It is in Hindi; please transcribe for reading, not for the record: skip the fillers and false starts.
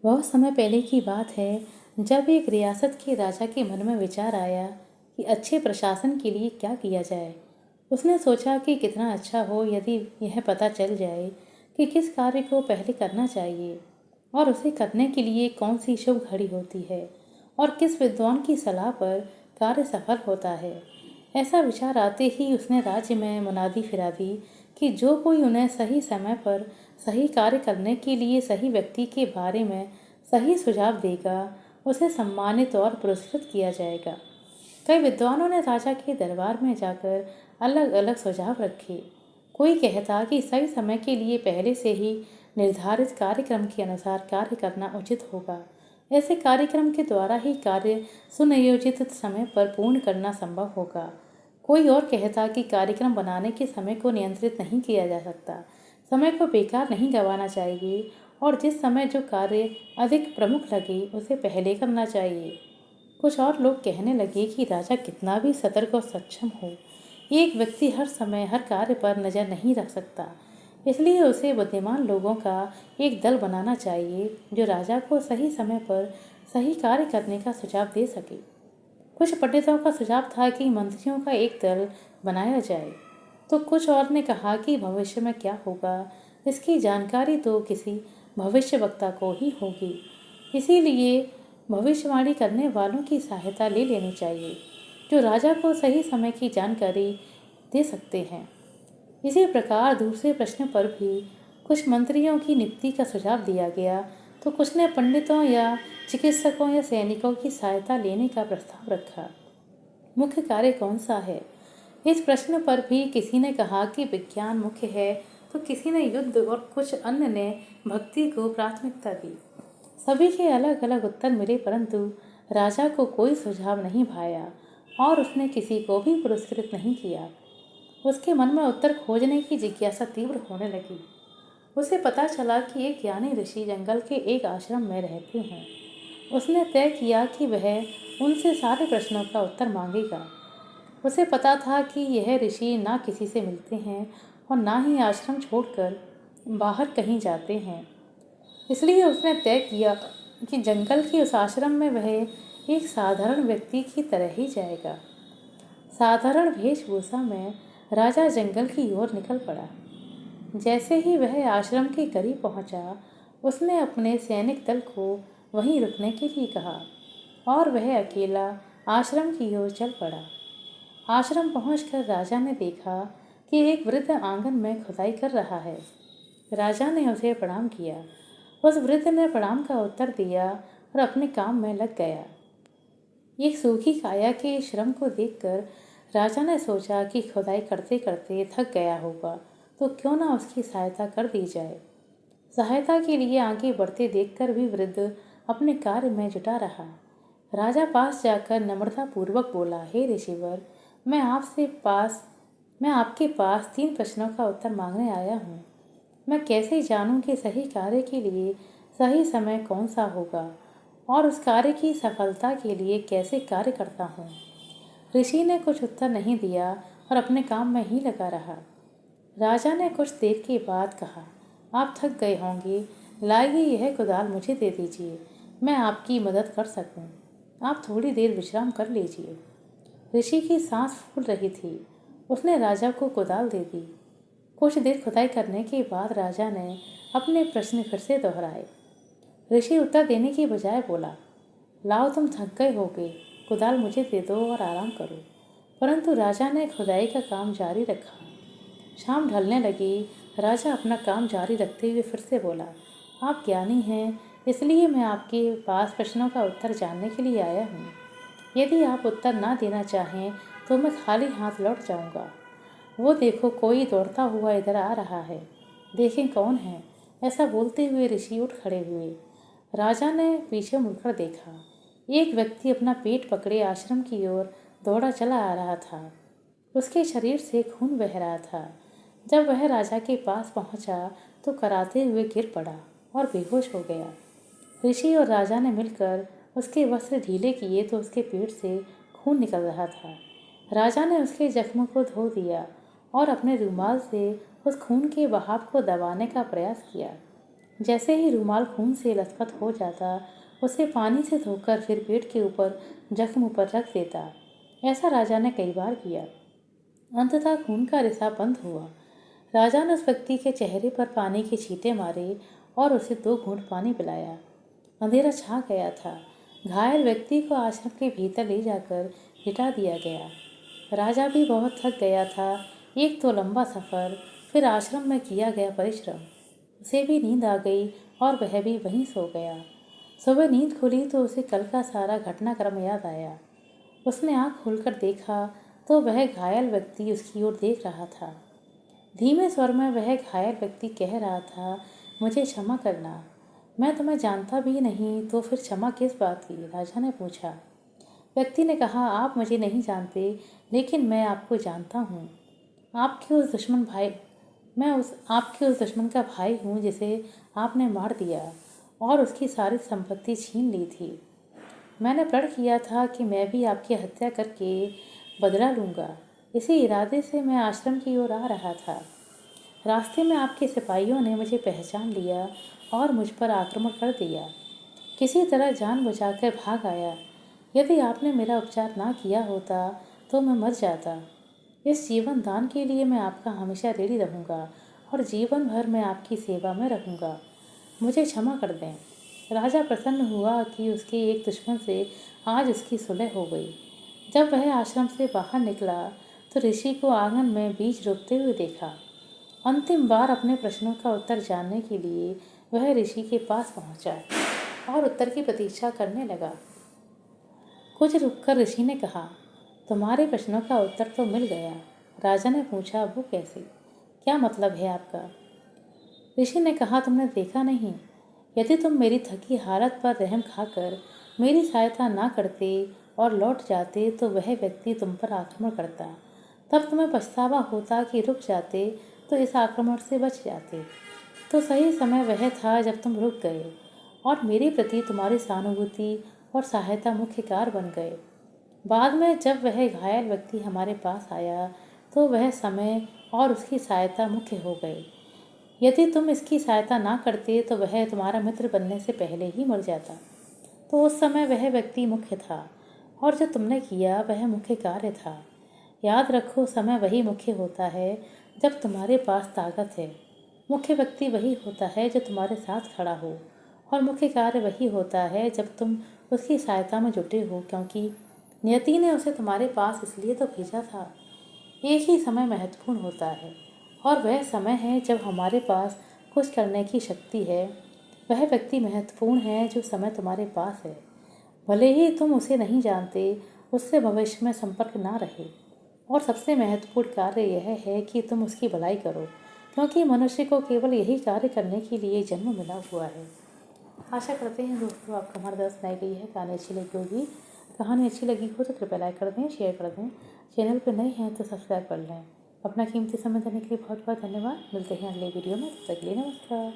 बहुत समय पहले की बात है जब एक रियासत के राजा के मन में विचार आया कि अच्छे प्रशासन के लिए क्या किया जाए। उसने सोचा कि कितना अच्छा हो यदि यह पता चल जाए कि किस कार्य को पहले करना चाहिए और उसे करने के लिए कौन सी शुभ घड़ी होती है और किस विद्वान की सलाह पर कार्य सफल होता है। ऐसा विचार आते ही उसने राज्य में मुनादी फिरा दी कि जो कोई उन्हें सही समय पर सही कार्य करने के लिए सही व्यक्ति के बारे में सही सुझाव देगा उसे सम्मानित और पुरस्कृत किया जाएगा। कई विद्वानों ने राजा के दरबार में जाकर अलग अलग सुझाव रखे। कोई कहता कि सही समय के लिए पहले से ही निर्धारित कार्यक्रम के अनुसार कार्य करना उचित होगा। ऐसे कार्यक्रम के द्वारा ही कार्य सुनियोजित समय पर पूर्ण करना संभव होगा। कोई और कहता कि कार्यक्रम बनाने के समय को नियंत्रित नहीं किया जा सकता, समय को बेकार नहीं गंवाना चाहिए और जिस समय जो कार्य अधिक प्रमुख लगे उसे पहले करना चाहिए। कुछ और लोग कहने लगे कि राजा कितना भी सतर्क और सक्षम हो, एक व्यक्ति हर समय हर कार्य पर नज़र नहीं रख सकता, इसलिए उसे बुद्धिमान लोगों का एक दल बनाना चाहिए जो राजा को सही समय पर सही कार्य करने का सुझाव दे सके। कुछ पंडितों का सुझाव था कि मंत्रियों का एक दल बनाया जाए, तो कुछ और ने कहा कि भविष्य में क्या होगा इसकी जानकारी तो किसी भविष्य वक्ता को ही होगी, इसीलिए भविष्यवाणी करने वालों की सहायता ले लेनी चाहिए जो राजा को सही समय की जानकारी दे सकते हैं। इसी प्रकार दूसरे प्रश्न पर भी कुछ मंत्रियों की नियुक्ति का सुझाव दिया गया, तो कुछ ने पंडितों या चिकित्सकों या सैनिकों की सहायता लेने का प्रस्ताव रखा। मुख्य कार्य कौन सा है, इस प्रश्न पर भी किसी ने कहा कि विज्ञान मुख्य है, तो किसी ने युद्ध और कुछ अन्य ने भक्ति को प्राथमिकता दी। सभी के अलग अलग उत्तर मिले, परंतु राजा को कोई सुझाव नहीं भाया और उसने किसी को भी पुरस्कृत नहीं किया। उसके मन में उत्तर खोजने की जिज्ञासा तीव्र होने लगी। उसे पता चला कि एक ज्ञानी ऋषि जंगल के एक आश्रम में रहते हैं। उसने तय किया कि वह उनसे सारे प्रश्नों का उत्तर मांगेगा। उसे पता था कि यह ऋषि ना किसी से मिलते हैं और ना ही आश्रम छोड़कर बाहर कहीं जाते हैं, इसलिए उसने तय किया कि जंगल के उस आश्रम में वह एक साधारण व्यक्ति की तरह ही जाएगा। साधारण वेशभूषा में राजा जंगल की ओर निकल पड़ा। जैसे ही वह आश्रम के करीब पहुंचा, उसने अपने सैनिक दल को वहीं रुकने के लिए कहा और वह अकेला आश्रम की ओर चल पड़ा। आश्रम पहुंचकर राजा ने देखा कि एक वृद्ध आंगन में खुदाई कर रहा है। राजा ने उसे प्रणाम किया। उस वृद्ध ने प्रणाम का उत्तर दिया और अपने काम में लग गया। एक सूखी काया के श्रम को देखकर राजा ने सोचा कि खुदाई करते करते थक गया होगा, तो क्यों ना उसकी सहायता कर दी जाए। सहायता के लिए आगे बढ़ते देखकर भी वृद्ध अपने कार्य में जुटा रहा। राजा पास जाकर नम्रतापूर्वक बोला, हे ऋषिवर, मैं आपके पास 3 प्रश्नों का उत्तर मांगने आया हूँ। मैं कैसे जानूं कि सही कार्य के लिए सही समय कौन सा होगा और उस कार्य की सफलता के लिए कैसे कार्य करता हूँ। ऋषि ने कुछ उत्तर नहीं दिया और अपने काम में ही लगा रहा। राजा ने कुछ देर के बाद कहा, आप थक गए होंगे, लाइए यह कुदाल मुझे दे दीजिए, मैं आपकी मदद कर सकूं। आप थोड़ी देर विश्राम कर लीजिए। ऋषि की सांस फूल रही थी। उसने राजा को कुदाल दे दी। कुछ देर खुदाई करने के बाद राजा ने अपने प्रश्न फिर से दोहराए। ऋषि उत्तर देने की बजाय बोला, लाओ तुम थक गए होगे, कुदाल मुझे दे दो और आराम करो। परंतु राजा ने खुदाई का काम जारी रखा। शाम ढलने लगी। राजा अपना काम जारी रखते हुए फिर से बोला, आप ज्ञानी हैं, इसलिए मैं आपके पास प्रश्नों का उत्तर जानने के लिए आया हूँ। यदि आप उत्तर ना देना चाहें तो मैं खाली हाथ लौट जाऊँगा। वो देखो, कोई दौड़ता हुआ इधर आ रहा है, देखें कौन है। ऐसा बोलते हुए ऋषि उठ खड़े हुए। राजा ने पीछे मुड़कर देखा। एक व्यक्ति अपना पेट पकड़े आश्रम की ओर दौड़ा चला आ रहा था। उसके शरीर से खून बह रहा था। जब वह राजा के पास पहुंचा तो कराते हुए गिर पड़ा और बेहोश हो गया। ऋषि और राजा ने मिलकर उसके वस्त्र ढीले किए तो उसके पेट से खून निकल रहा था। राजा ने उसके जख्म को धो दिया और अपने रुमाल से उस खून के बहाव को दबाने का प्रयास किया। जैसे ही रूमाल खून से लथपथ हो जाता, उसे पानी से धोकर फिर पेट के ऊपर जख्म पर रख देता। ऐसा राजा ने कई बार किया। अंततः खून का रिसाव बंद हुआ। राजा ने उस व्यक्ति के चेहरे पर पानी के छींटे मारे और उसे 2 घूंट पानी पिलाया। अंधेरा छा गया था। घायल व्यक्ति को आश्रम के भीतर ले जाकर लिटा दिया गया। राजा भी बहुत थक गया था। एक तो लंबा सफ़र, फिर आश्रम में किया गया परिश्रम। उसे भी नींद आ गई और वह भी वहीं सो गया। सुबह नींद खुली तो उसे कल का सारा घटनाक्रम याद आया। उसने आँख खोलकर देखा तो वह घायल व्यक्ति उसकी ओर देख रहा था। धीमे स्वर में वह घायल व्यक्ति कह रहा था, मुझे क्षमा करना, मैं तुम्हें जानता भी नहीं, तो फिर क्षमा किस बात की? राजा ने पूछा। व्यक्ति ने कहा, आप मुझे नहीं जानते, लेकिन मैं आपको जानता हूँ। आपके उस दुश्मन भाई मैं उस आपके उस दुश्मन का भाई हूँ जिसे आपने मार दिया और उसकी सारी संपत्ति छीन ली थी। मैंने प्रण किया था कि मैं भी आपकी हत्या करके बदला लूँगा। इसी इरादे से मैं आश्रम की ओर आ रहा था। रास्ते में आपके सिपाहियों ने मुझे पहचान लिया और मुझ पर आक्रमण कर दिया। किसी तरह जान बचाकर भाग आया। यदि आपने मेरा उपचार ना किया होता तो मैं मर जाता। इस जीवन दान के लिए मैं आपका हमेशा ऋणी रहूँगा और जीवन भर मैं आपकी सेवा में रहूँगा। मुझे क्षमा कर दें। राजा प्रसन्न हुआ कि उसके एक दुश्मन से आज उसकी सुलह हो गई। जब वह आश्रम से बाहर निकला तो ऋषि को आंगन में बीज रोपते हुए देखा। अंतिम बार अपने प्रश्नों का उत्तर जानने के लिए वह ऋषि के पास पहुंचा और उत्तर की प्रतीक्षा करने लगा। कुछ रुककर ऋषि ने कहा, तुम्हारे प्रश्नों का उत्तर तो मिल गया। राजा ने पूछा, वो कैसे? क्या मतलब है आपका? ऋषि ने कहा, तुमने देखा नहीं, यदि तुम मेरी थकी हालत पर रहम खाकर मेरी सहायता ना करते और लौट जाते तो वह व्यक्ति तुम पर आक्रमण करता। तब तुम्हें पछतावा होता कि रुक जाते तो इस आक्रमण से बच जाते। तो सही समय वह था जब तुम रुक गए और मेरे प्रति तुम्हारी सहानुभूति और सहायता मुख्य कार बन गए। बाद में जब वह घायल व्यक्ति हमारे पास आया तो वह समय और उसकी सहायता मुख्य हो गए। यदि तुम इसकी सहायता ना करते तो वह तुम्हारा मित्र बनने से पहले ही मर जाता। तो उस समय वह व्यक्ति मुख्य था और जो तुमने किया वह मुख्य कार्य था। याद रखो, समय वही मुख्य होता है जब तुम्हारे पास ताकत है। मुख्य व्यक्ति वही होता है जो तुम्हारे साथ खड़ा हो और मुख्य कार्य वही होता है जब तुम उसकी सहायता में जुटे हो, क्योंकि नियति ने उसे तुम्हारे पास इसलिए तो भेजा था। एक ही समय महत्वपूर्ण होता है और वह समय है जब हमारे पास कुछ करने की शक्ति है। वह व्यक्ति महत्वपूर्ण है जो समय तुम्हारे पास है। भले ही तुम उसे नहीं जानते, उससे भविष्य में संपर्क ना रहे। और सबसे महत्वपूर्ण कार्य यह है कि तुम उसकी भलाई करो, क्योंकि मनुष्य को केवल यही कार्य करने के लिए जन्म मिला हुआ है। आशा करते हैं दोस्तों आपको हमारा दर्द सुनाई गई है, कहानी अच्छी लगी होगी। कहानी अच्छी लगी हो तो कृपया लाइक कर दें, शेयर कर दें। चैनल पर नए हैं तो सब्सक्राइब कर लें। अपना कीमती समय देने के लिए बहुत बहुत धन्यवाद। मिलते हैं अगले वीडियो में, तब तक के लिए नमस्कार।